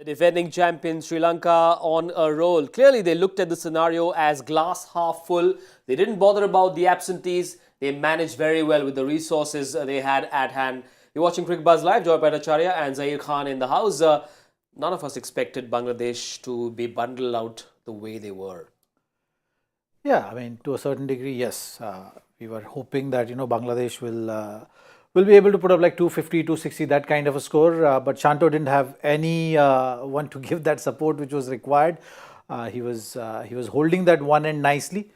The defending champion Sri Lanka on a roll. Clearly, they looked at the scenario as glass half full. They didn't bother about the absentees. They managed very well with the resources they had at hand. You're watching Cricbuzz Live. Joy Bhattacharjya and Zaheer Khan in the house. None of us expected Bangladesh to be bundled out the way they were. Yeah, I mean, to a certain degree, yes. We were hoping that, Bangladesh will be able to put up like 250, 260, that kind of a score. But Shanto didn't have any one to give that support which was required. He was holding that one end nicely.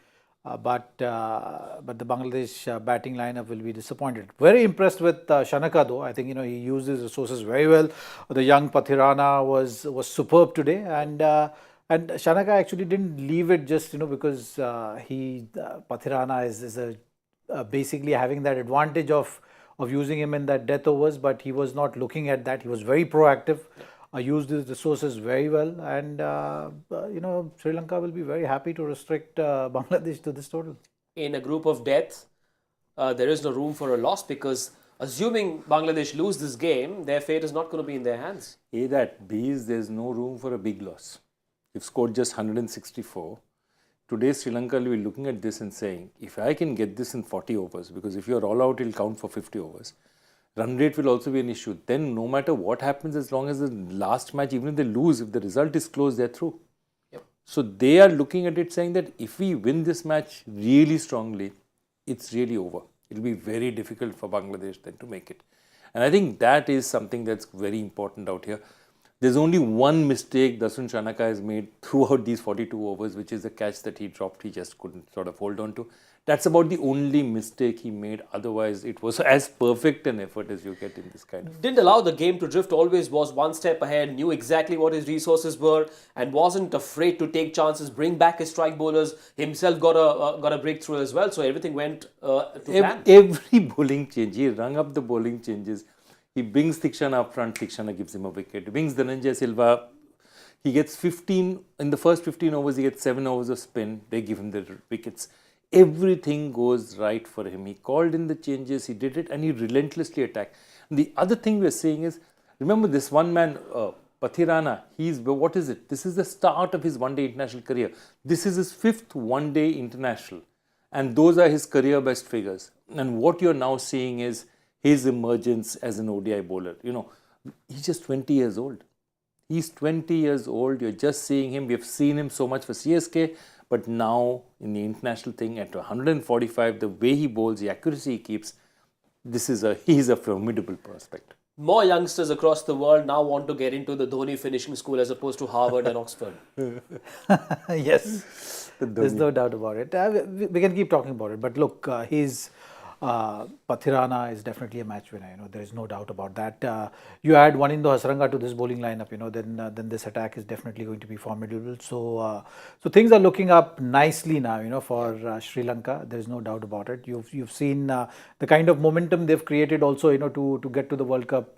But the Bangladesh batting lineup will be disappointed. Very impressed with Shanaka though. I think he used his resources very well. The young Pathirana was superb today, and Shanaka actually didn't leave it just because Pathirana is basically having that advantage of using him in that death overs, but he was not looking at that. He was very proactive. Used his resources very well, and Sri Lanka will be very happy to restrict Bangladesh to this total. In a group of death, there is no room for a loss because assuming Bangladesh lose this game, their fate is not going to be in their hands. A that, B is there's no room for a big loss. You've scored just 164. Today Sri Lanka will be looking at this and saying, if I can get this in 40 overs, because if you're all out, it'll count for 50 overs. Run rate will also be an issue. Then no matter what happens, as long as the last match, even if they lose, if the result is close, they're through. Yep. So they are looking at it saying that if we win this match really strongly, it's really over. It'll be very difficult for Bangladesh then to make it. And I think that is something that's very important out here. There's only one mistake Dasun Shanaka has made throughout these 42 overs, which is the catch that he dropped. He just couldn't sort of hold on to. That's about the only mistake he made. Otherwise, it was as perfect an effort as you get in this kind of. Didn't allow the game to drift, always was one step ahead, knew exactly what his resources were, and wasn't afraid to take chances, bring back his strike bowlers. Himself got a breakthrough as well, so everything went to plan. Every bowling change, he rung up the bowling changes. He brings Theekshana up front, Theekshana gives him a wicket. He brings Dhananjay Silva, he gets 15, in the first 15 overs, he gets 7 overs of spin, they give him the wickets. Everything goes right for him. He called in the changes, he did it, and he relentlessly attacked. And the other thing we're seeing is, remember this one man, Pathirana, what is it? This is the start of his one-day international career. This is his 5th one-day international. And those are his career best figures. And what you're now seeing is his emergence as an ODI bowler. He's just 20 years old. He's 20 years old. You're just seeing him. We've seen him so much for CSK. But now, in the international thing, at 145, the way he bowls, the accuracy he keeps, he's a formidable prospect. More youngsters across the world now want to get into the Dhoni finishing school as opposed to Harvard and Oxford. Yes, there's no doubt about it. We can keep talking about it. But look, Pathirana is definitely a match winner. There is no doubt about that. You add Wanindo Hasaranga to this bowling lineup, then this attack is definitely going to be formidable. So things are looking up nicely now, for Sri Lanka. There is no doubt about it. You've seen the kind of momentum they've created also, to get to the World Cup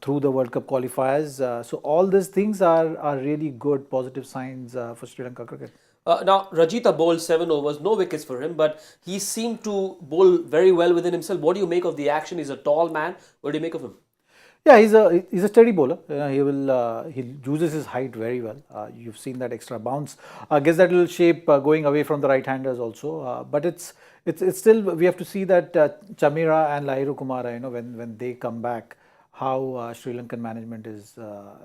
through the World Cup qualifiers. So all these things are really good positive signs for Sri Lanka cricket. Now, Rajitha bowled 7 overs, no wickets for him, but he seemed to bowl very well within himself. What do you make of the action? He's a tall man. What do you make of him? Yeah, he's a steady bowler. He uses his height very well. You've seen that extra bounce. I guess that will shape going away from the right-handers also. But it's still, we have to see that Chamira and Lahiru Kumara, when they come back, how Sri Lankan management is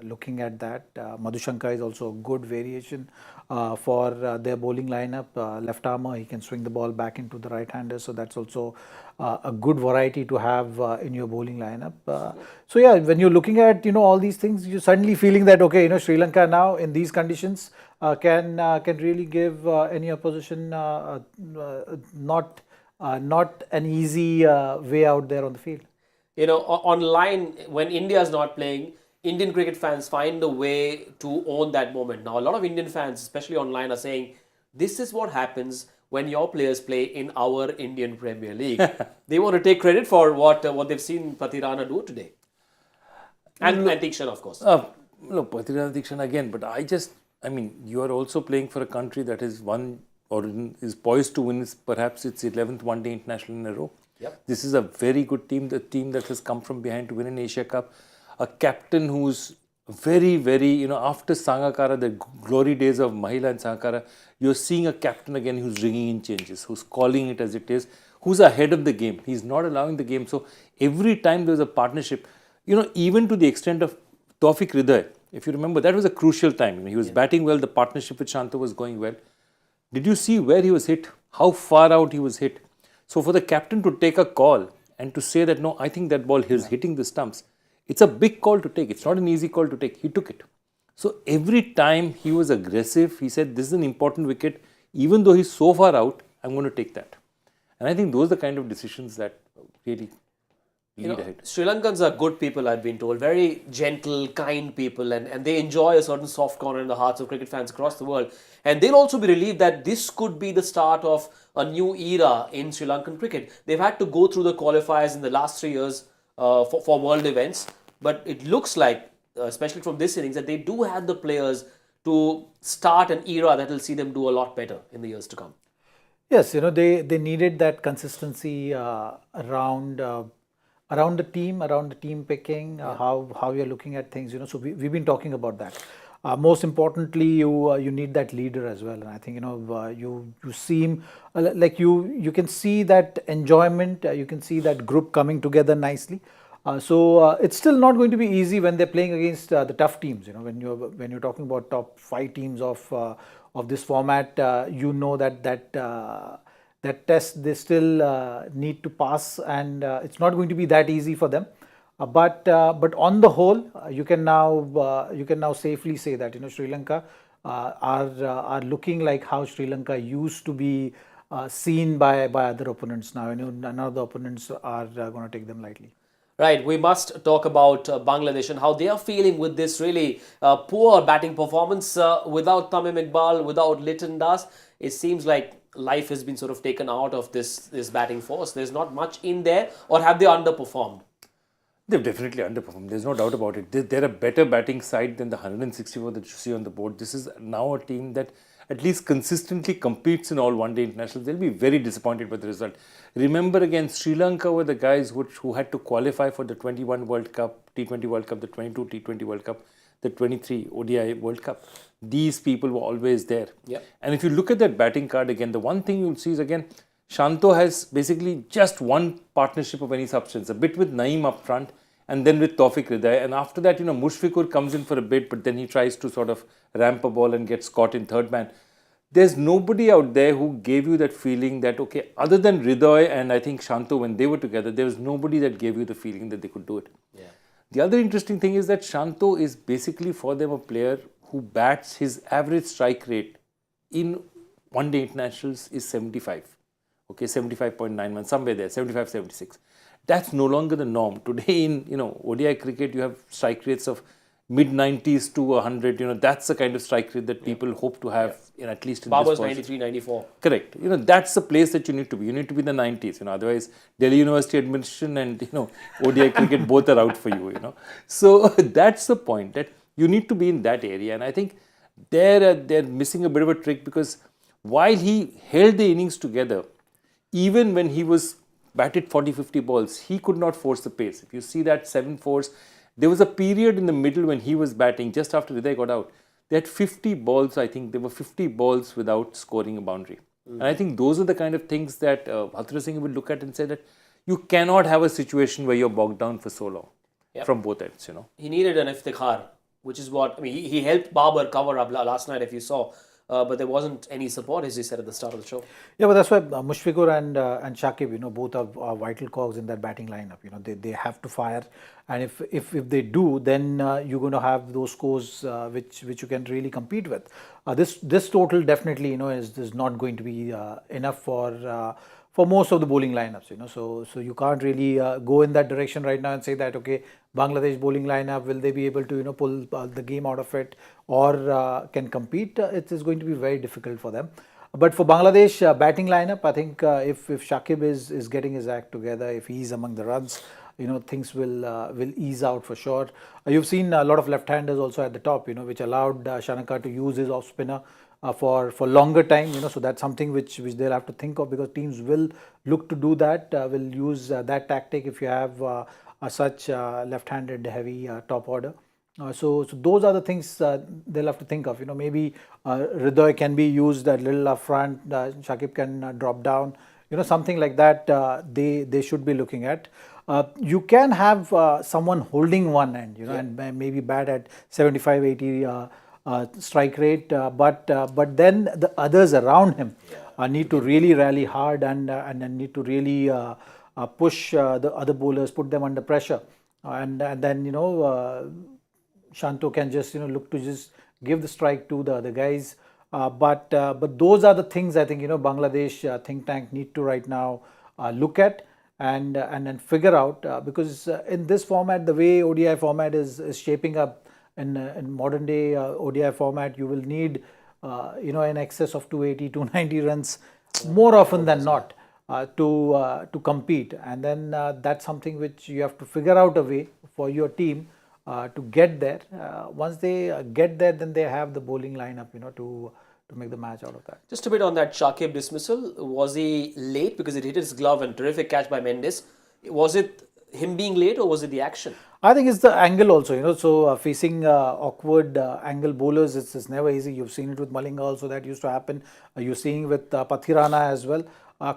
looking at that. Madhushanka is also a good variation for their bowling lineup. Left armer, he can swing the ball back into the right-hander, so that's also a good variety to have in your bowling lineup. So yeah, when you're looking at all these things, you're suddenly feeling that okay, Sri Lanka now in these conditions can really give any opposition not an easy way out there on the field. Online, when India is not playing, Indian cricket fans find a way to own that moment. Now, a lot of Indian fans, especially online, are saying, this is what happens when your players play in our Indian Premier League. They want to take credit for what they've seen Pathirana do today. And Theekshana, of course. Look, Pathirana, Theekshana again, but you are also playing for a country that has won or is poised to win perhaps its 11th one-day international in a row. Yep. This is a very good team, the team that has come from behind to win an Asia Cup. A captain who's very, very, after Sangakkara, the glory days of Mahila and Sangakkara, you're seeing a captain again who's ringing in changes, who's calling it as it is, who's ahead of the game. He's not allowing the game. So every time there's a partnership, even to the extent of Tawfiq Hriday, if you remember, that was a crucial time. He was batting well, the partnership with Shanto was going well. Did you see where he was hit? How far out he was hit? So for the captain to take a call and to say that, no, I think that ball is hitting the stumps, it's a big call to take. It's not an easy call to take. He took it. So every time he was aggressive, he said, this is an important wicket. Even though he's so far out, I'm going to take that. And I think those are the kind of decisions that really lead ahead. Sri Lankans are good people, I've been told. Very gentle, kind people, and they enjoy a certain soft corner in the hearts of cricket fans across the world. And they'll also be relieved that this could be the start of a new era in Sri Lankan cricket. They've had to go through the qualifiers in the last 3 years for world events, but it looks like, especially from this innings, that they do have the players to start an era that will see them do a lot better in the years to come. Yes, they needed that consistency around the team picking, how you're looking at things. So we've been talking about that. Most importantly, you need that leader as well. And I think you seem like you can see that enjoyment. You can see that group coming together nicely. So it's still not going to be easy when they're playing against the tough teams. When you're talking about top 5 teams of this format, that test they still need to pass, and it's not going to be that easy for them. But on the whole, you can now safely say that Sri Lanka are looking like how Sri Lanka used to be seen by other opponents now. None of the opponents are going to take them lightly. Right, we must talk about Bangladesh and how they are feeling with this really poor batting performance without Tamim Iqbal, without Litton Das. It seems like life has been sort of taken out of this batting force. There's not much in there, or have they underperformed? They've definitely underperformed. There's no doubt about it. They're a better batting side than the 164 that you see on the board. This is now a team that at least consistently competes in all one-day internationals. They'll be very disappointed with the result. Remember again, Sri Lanka were the guys who had to qualify for the 21 World Cup, T20 World Cup, the 22 T20 World Cup, the 23 ODI World Cup. These people were always there. Yep. And if you look at that batting card again, the one thing you'll see is again, Shanto has basically just one partnership of any substance, a bit with Naeem up front and then with Tawfiq Hriday. And after that, Mushfiqur comes in for a bit, but then he tries to sort of ramp a ball and gets caught in third man. There's nobody out there who gave you that feeling that, okay, other than Hriday and I think Shanto when they were together, there was nobody that gave you the feeling that they could do it. Yeah. The other interesting thing is that Shanto is basically for them a player who bats his average strike rate in one-day internationals is 75. Okay, 75.91, somewhere there, 75, 76. That's no longer the norm. Today in, ODI cricket, you have strike rates of mid-90s to 100. That's the kind of strike rate that people hope to have, at least in Babar's this 93, 94. Correct. That's the place that you need to be. You need to be in the 90s. Otherwise, Delhi University admission and, ODI cricket both are out for you, So that's the point, that you need to be in that area. And I think they're missing a bit of a trick, because while he held the innings together, even when he was batted 40-50 balls, he could not force the pace. If you see that 7 fours, there was a period in the middle when he was batting, just after Hriday got out, they had 50 balls, I think there were 50 balls without scoring a boundary. And I think those are the kind of things that Bhattacharjya Singh will look at and say that you cannot have a situation where you're bogged down for so long from both ends, He needed an iftikhar, which is what, he helped Babar cover up last night if you saw. But there wasn't any support, as you said at the start of the show. Yeah, but that's why Mushfiqur and Shakib, both are vital cogs in that batting lineup. They have to fire, and if they do, then you're going to have those scores which you can really compete with. This total definitely is not going to be enough for most of the bowling lineups. So you can't really go in that direction right now and say that, okay, Bangladesh bowling lineup, will they be able to pull the game out of it, or can compete? It is going to be very difficult for them. But for Bangladesh batting lineup, I think if Shakib is getting his act together, if he's among the runs, things will ease out for sure. You've seen a lot of left-handers also at the top, which allowed Shanaka to use his off spinner for longer time. So that's something which they'll have to think of, because teams will look to do that. Will use that tactic if you have such left-handed heavy top order. So those are the things they'll have to think of. Maybe Hridoy can be used a little up front. Shakib can drop down. Something like that. They should be looking at. You can have someone holding one end, and maybe bat at 75, 80 strike rate, but then the others around him need to really rally hard and need to really push the other bowlers, put them under pressure, and then Shanto can just look to just give the strike to the other guys. But those are the things I think Bangladesh think tank need to right now look at and then figure out, because in this format, the way ODI format is shaping up in modern day ODI format, you will need in excess of 280, 290 runs more often than not to compete, and then that's something which you have to figure out a way for your team to get there. Once they get there, then they have the bowling lineup, to make the match out of that. Just a bit on that Shakib dismissal. Was he late because it hit his glove and terrific catch by Mendes? Was it him being late or was it the action? I think it's the angle also, so facing awkward angle bowlers, it's never easy. You've seen it with Malinga also, that used to happen. You're seeing with Pathirana as well.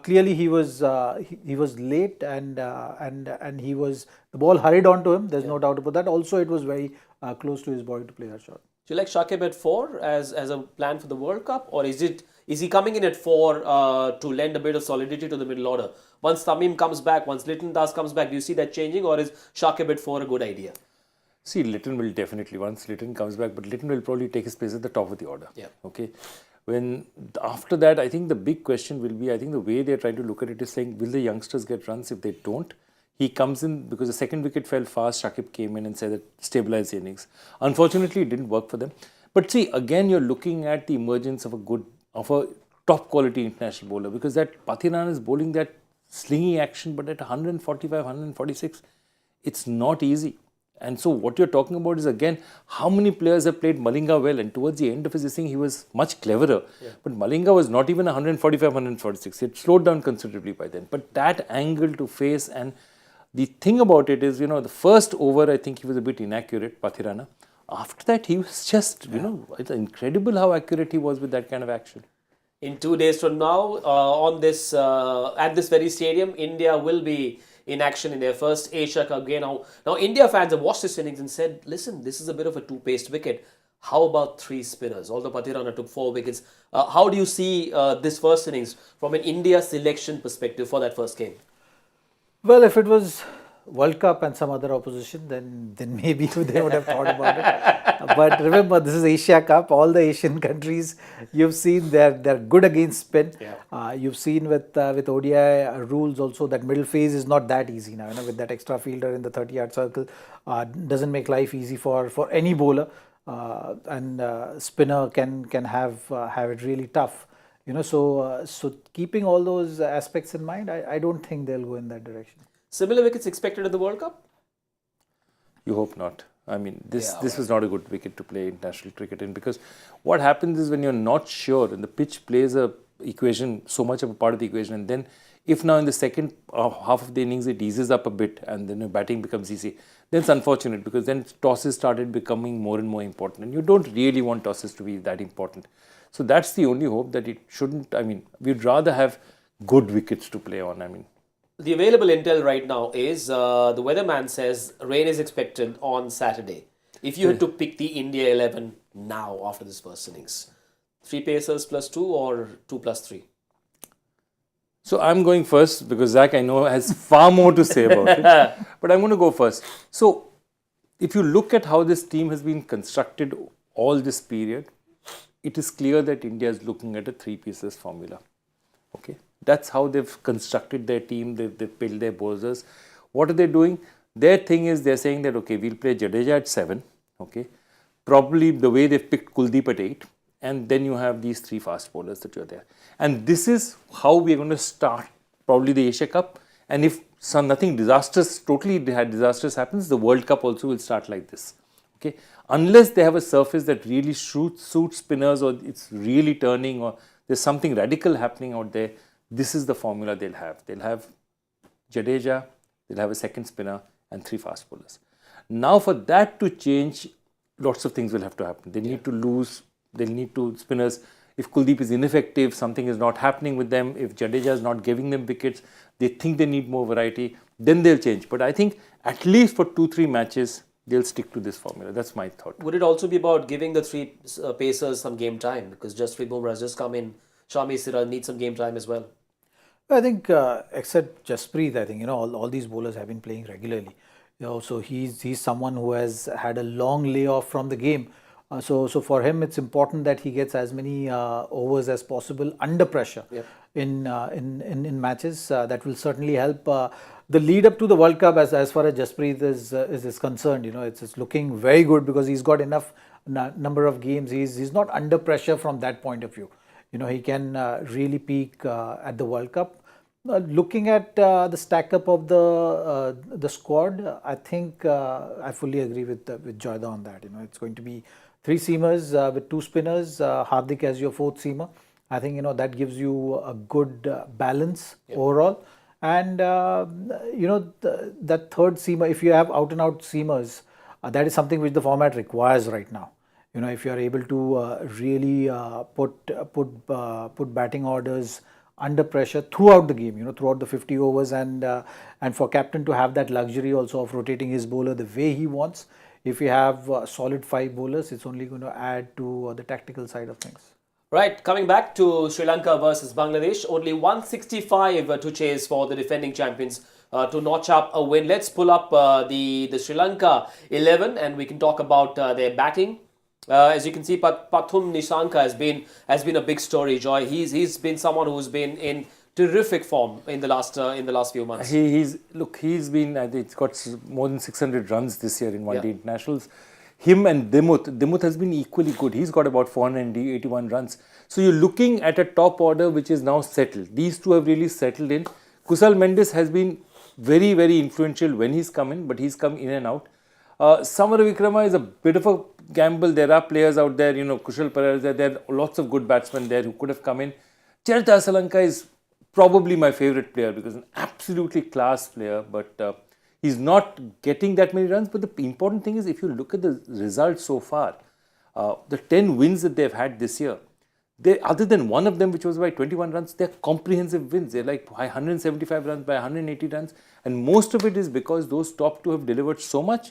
Clearly he was late and he was, the ball hurried onto him. There's no doubt about that. Also, it was very close to his body to play that shot. Do you like Shakib at 4 as a plan for the World Cup, or is he coming in at 4 to lend a bit of solidity to the middle order? Once Tamim comes back, once Litton Das comes back, do you see that changing, or is Shakib at 4 a good idea? See, Litton will definitely, once Litton comes back, but Litton will probably take his place at the top of the order. Yeah. Okay. After that, I think the big question will be, I think the way they're trying to look at it is saying, will the youngsters get runs? If they don't, he comes in because the second wicket fell fast. Shakib came in and said that stabilize the innings. Unfortunately, it didn't work for them. But see, again, you're looking at the emergence of a top quality international bowler, because that Pathirana is bowling that slingy action, but at 145, 146, it's not easy. And so what you're talking about is, again, how many players have played Malinga well, and towards the end of his thing, he was much cleverer. Yeah. But Malinga was not even 145, 146. It slowed down considerably by then. But that angle to face, and the thing about it is, the first over, I think he was a bit inaccurate, Pathirana. After that, he was just, it's incredible how accurate he was with that kind of action. In 2 days from now, at this very stadium, India will be in action in their first Asia Cup game. Now, India fans have watched this innings and said, listen, this is a bit of a two-paced wicket. How about 3 spinners? Although Pathirana took 4 wickets. How do you see this first innings from an India selection perspective for that first game? Well, if it was World Cup and some other opposition, then maybe they would have thought about it. But remember, this is Asia Cup. All the Asian countries, you've seen they're good against spin. Yeah. You've seen with ODI rules also that middle phase is not that easy now. With that extra fielder in the 30-yard circle, doesn't make life easy for any bowler, and spinner can have it really tough. So keeping all those aspects in mind, I don't think they'll go in that direction. Similar wickets expected in the World Cup? You hope not. I mean, this was not a good wicket to play international cricket in, because what happens is when you're not sure, and the pitch plays so much of a part of the equation, and then if now in the second half of the innings it eases up a bit and then your batting becomes easy, then it's unfortunate, because then tosses started becoming more and more important, and you don't really want tosses to be that important. So that's the only hope, that it shouldn't. I mean, we'd rather have good wickets to play on. I mean, the available intel right now is the weatherman says rain is expected on Saturday. If you had to pick the India 11 now after this first innings, 3 pacers plus 2 or 2 plus 3? So I'm going first because Zach, I know, has far more to say about it. But I'm going to go first. So if you look at how this team has been constructed all this period, it is clear that India is looking at a 3 pieces formula. Okay. That's how they've constructed their team. They've built their bowlers. What are they doing? Their thing is they're saying that, okay, we'll play Jadeja at 7. Okay. Probably the way they've picked Kuldeep at 8. And then you have these 3 fast bowlers that you're there. And this is how we're going to start probably the Asia Cup. And if nothing totally disastrous happens, the World Cup also will start like this. Okay. Unless they have a surface that really suits spinners, or it's really turning, or there's something radical happening out there, this is the formula they'll have. They'll have Jadeja, they'll have a second spinner and 3 fast bowlers. Now for that to change, lots of things will have to happen. They need to lose. They'll need to spinners. If Kuldeep is ineffective, something is not happening with them. If Jadeja is not giving them wickets, they think they need more variety. Then they'll change. But I think at least for 2-3 matches, they'll stick to this formula. That's my thought. Would it also be about giving the three pacers some game time? Because Jasprit Bumrah has just come in. Shami Siraj needs some game time as well. I think except Jasprit, I think all these bowlers have been playing regularly. So he's someone who has had a long layoff from the game. So for him, it's important that he gets as many overs as possible under pressure in matches. That will certainly help. The lead up to the World Cup, as far as Jasprit is concerned, it's looking very good because he's got enough number of games. He's not under pressure from that point of view. He can really peak at the World Cup. Looking at the stack up of the squad, I think I fully agree with Joyda on that. It's going to be 3 seamers with 2 spinners, Hardik as your 4th seamer. I think that gives you a good balance overall. And that 3rd seamer, if you have out and out seamers, that is something which the format requires right now. If you are able to really put batting orders under pressure throughout the game, throughout the 50 overs, and for captain to have that luxury also of rotating his bowler the way he wants. If you have solid 5 bowlers, it's only going to add to the tactical side of things. Right, coming back to Sri Lanka versus Bangladesh, only 165 to chase for the defending champions to notch up a win. Let's pull up the Sri Lanka 11 and we can talk about their batting. As you can see, Pathum Nissanka has been a big story, Joy. He's been someone who's been in terrific form in the last few months. He's been, I think, it's got more than 600 runs this year in one-day internationals. Him and Dimuth has been equally good. He's got about 481 runs. So you're looking at a top order which is now settled. These two have really settled in. Kusal Mendes has been very, very influential when he's come in, but he's come in and out. Samara Vikrama is a bit of a gamble. There are players out there, Kushal Perez, there are lots of good batsmen there who could have come in. Charita Asalanka is probably my favourite player because an absolutely class player, but he's not getting that many runs. But the important thing is, if you look at the results so far, the 10 wins that they've had this year, other than one of them which was by 21 runs, they're comprehensive wins. They're like by 175 runs, by 180 runs, and most of it is because those top 2 have delivered so much.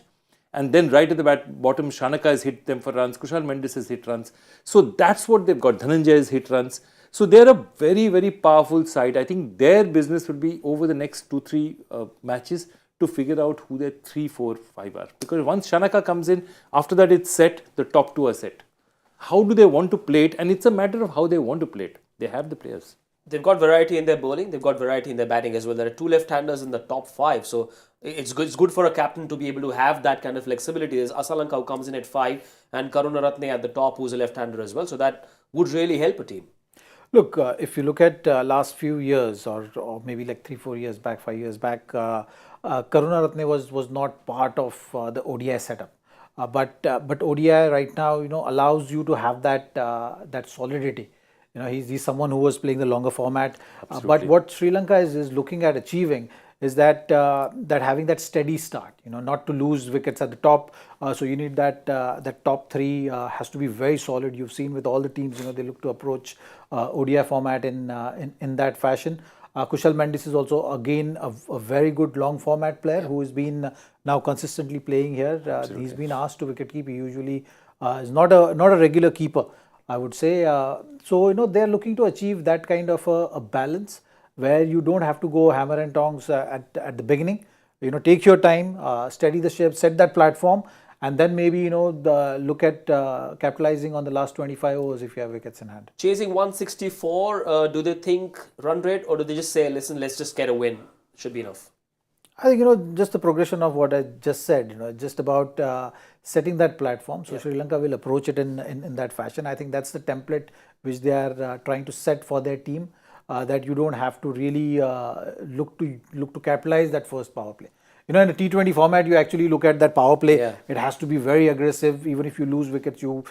And then right at the bottom, Shanaka has hit them for runs, Kushal Mendes has hit runs. So that's what they've got. Dhananjay has hit runs. So they're a very, very powerful side. I think their business will be over the next 2-3 matches to figure out who their 3, 4, 5 are. Because once Shanaka comes in, after that it's set, the top 2 are set. How do they want to play it? And it's a matter of how they want to play it. They have the players. They've got variety in their bowling. They've got variety in their batting as well. There are 2 left-handers in the top 5. So it's good for a captain to be able to have that kind of flexibility. There's Asalanka who comes in at 5 and Karunaratne at the top who's a left-hander as well. So that would really help a team. Look, if you look at last few years or maybe like 3-4 years back, 5 years back, Karunaratne was not part of the ODI setup. But ODI right now, allows you to have that solidity. He's someone who was playing the longer format. But what Sri Lanka is looking at achieving is that having that steady start. Not to lose wickets at the top. So you need that top 3 has to be very solid. You've seen with all the teams, they look to approach ODI format in that fashion. Kushal Mendes is also again a very good long format player who has been now consistently playing here. He's been asked to wicket keep. He usually is not a regular keeper, I would say. So they're looking to achieve that kind of a balance where you don't have to go hammer and tongs at the beginning. Take your time, steady the ship, set that platform, and then maybe look at capitalizing on the last 25 overs if you have wickets in hand. Chasing 164, do they think run rate, or do they just say, listen, let's just get a win? Should be enough. I think just the progression of what I just said. Just about setting that platform. So Sri Lanka will approach it in that fashion. I think that's the template which they are trying to set for their team. That you don't have to really look to capitalize that first power play. In a T20 format, you actually look at that power play. Yeah. It has to be very aggressive. Even if you lose wickets, you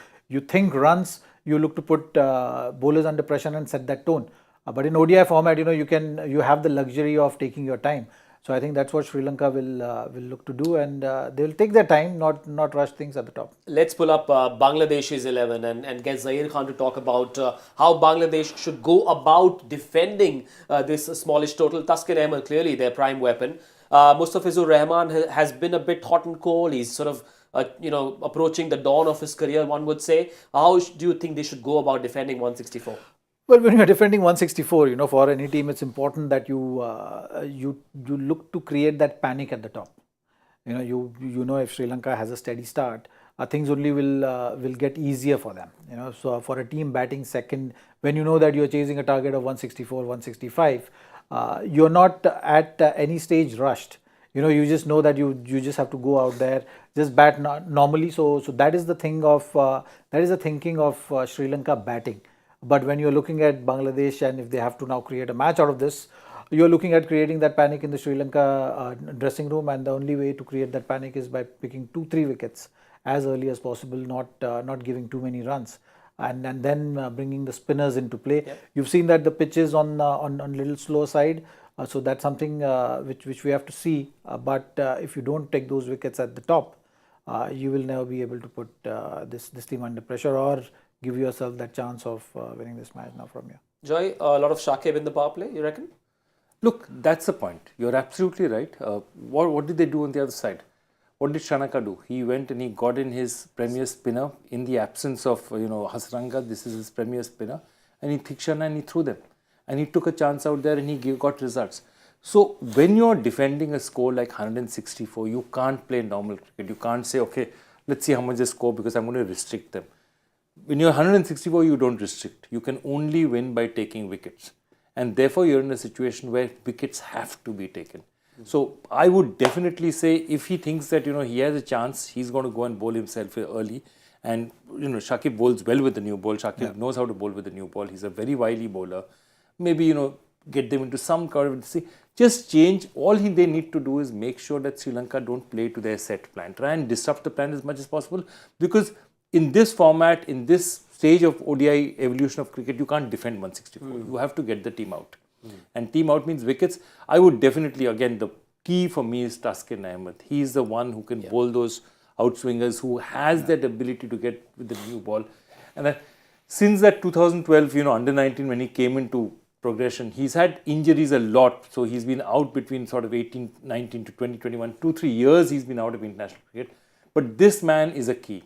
think runs. You look to put bowlers under pressure and set that tone. But in ODI format, you have the luxury of taking your time. So I think that's what Sri Lanka will look to do, and they'll take their time, not rush things at the top. Let's pull up Bangladesh's 11 and get Zaheer Khan to talk about how Bangladesh should go about defending this smallish total. Taskin Ahmed, clearly their prime weapon. Mustafizur Rahman has been a bit hot and cold. He's sort of approaching the dawn of his career, one would say. How do you think they should go about defending 164? Well, when you're defending 164, for any team, it's important that you look to create that panic at the top. If Sri Lanka has a steady start, things only will get easier for them. So for a team batting second, when you know that you're chasing a target of 164, 165, you're not at any stage rushed. You just know that you just have to go out there, just bat normally. So that is the thing of thinking of Sri Lanka batting. But when you're looking at Bangladesh, and if they have to now create a match out of this, you're looking at creating that panic in the Sri Lanka dressing room, and the only way to create that panic is by picking 2-3 wickets as early as possible, not giving too many runs, and then bringing the spinners into play. Yep. You've seen that the pitch is on little slow side, so that's something which we have to see. But if you don't take those wickets at the top, you will never be able to put this team under pressure or give yourself that chance of winning this match now from here. Joy, a lot of Shakib in the power play, you reckon? Look, that's the point. You're absolutely right. What did they do on the other side? What did Shanaka do? He went and he got in his premier spinner in the absence of Hasranga. This is his premier spinner, and he Theekshana and he threw them, and he took a chance out there and he got results. So when you're defending a score like 164, you can't play normal cricket. You can't say, okay, let's see how much they score because I'm going to restrict them. When you're 164, you don't restrict. You can only win by taking wickets. And therefore, you're in a situation where wickets have to be taken. So I would definitely say if he thinks that, he has a chance, he's going to go and bowl himself early. And, Shakib bowls well with the new ball. Shakib knows how to bowl with the new ball. He's a very wily bowler. Maybe, get them into some currency. Just change. All they need to do is make sure that Sri Lanka don't play to their set plan. Try and disrupt the plan as much as possible, because in this format, in this stage of ODI evolution of cricket, you can't defend 164. You have to get the team out. And team out means wickets. I would definitely, again, the key for me is Taskin Ahmed. He's the one who can bowl those outswingers, who has that ability to get with the new ball. And since that 2012, under 19, when he came into progression, he's had injuries a lot. So he's been out between sort of 18, 19 to 20, 21, 2-3 years he's been out of international cricket. But this man is a key.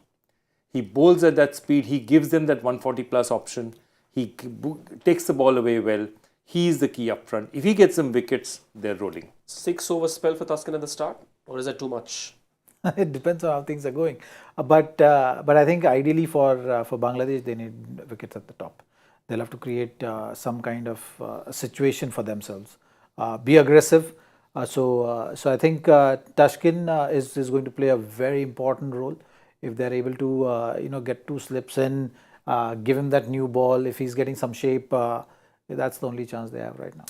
He bowls at that speed. He gives them that 140 plus option. He takes the ball away well. He is the key up front. If he gets some wickets, they're rolling. 6 over spell for Taskin at the start, or is that too much? It depends on how things are going. But I think ideally for Bangladesh, they need wickets at the top. They'll have to create some kind of situation for themselves. Be aggressive. So I think Taskin is going to play a very important role. If they're able to, get 2 slips in, give him that new ball. If he's getting some shape, that's the only chance they have right now.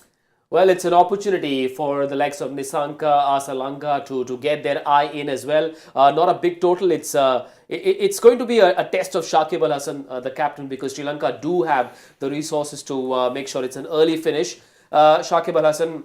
Well, it's an opportunity for the likes of Nisanka, Asalanka to get their eye in as well. Not a big total. It's going to be a test of Shakib Al Hasan, the captain, because Sri Lanka do have the resources to make sure it's an early finish. Shakib Al Hasan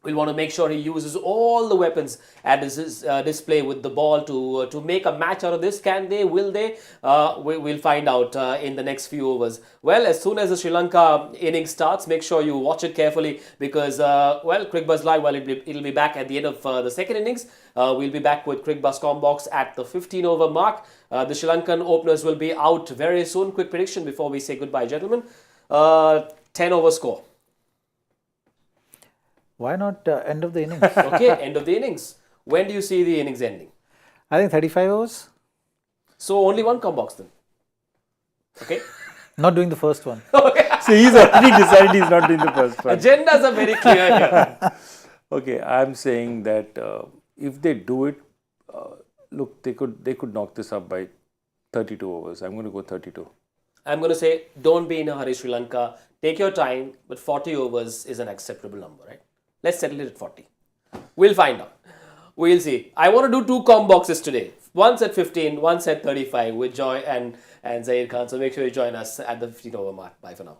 will want to make sure he uses all the weapons at his display with the ball to make a match out of this. Can they? Will they? We'll find out in the next few overs. Well, as soon as the Sri Lanka innings starts, make sure you watch it carefully, because, Cricbuzz Live, it'll be back at the end of the second innings. We'll be back with Cricbuzz Combox at the 15 over mark. The Sri Lankan openers will be out very soon. Quick prediction before we say goodbye, gentlemen. 10 over score. Why not end of the innings? Okay, end of the innings. When do you see the innings ending? I think 35 overs. So only one Combox then. Okay. Not doing the first one. So he's already decided he's not doing the first one. Agendas are very clear here. Okay, I'm saying that if they do it, look, they could knock this up by 32 overs. I'm going to go 32. I'm going to say, don't be in a hurry, Sri Lanka. Take your time, but 40 overs is an acceptable number, right? Let's settle it at 40. We'll find out. We'll see. I want to do 2 Comboxes today. Once at 15, once at 35 with Joy and Zaheer Khan. So make sure you join us at the 15 over mark. Bye for now.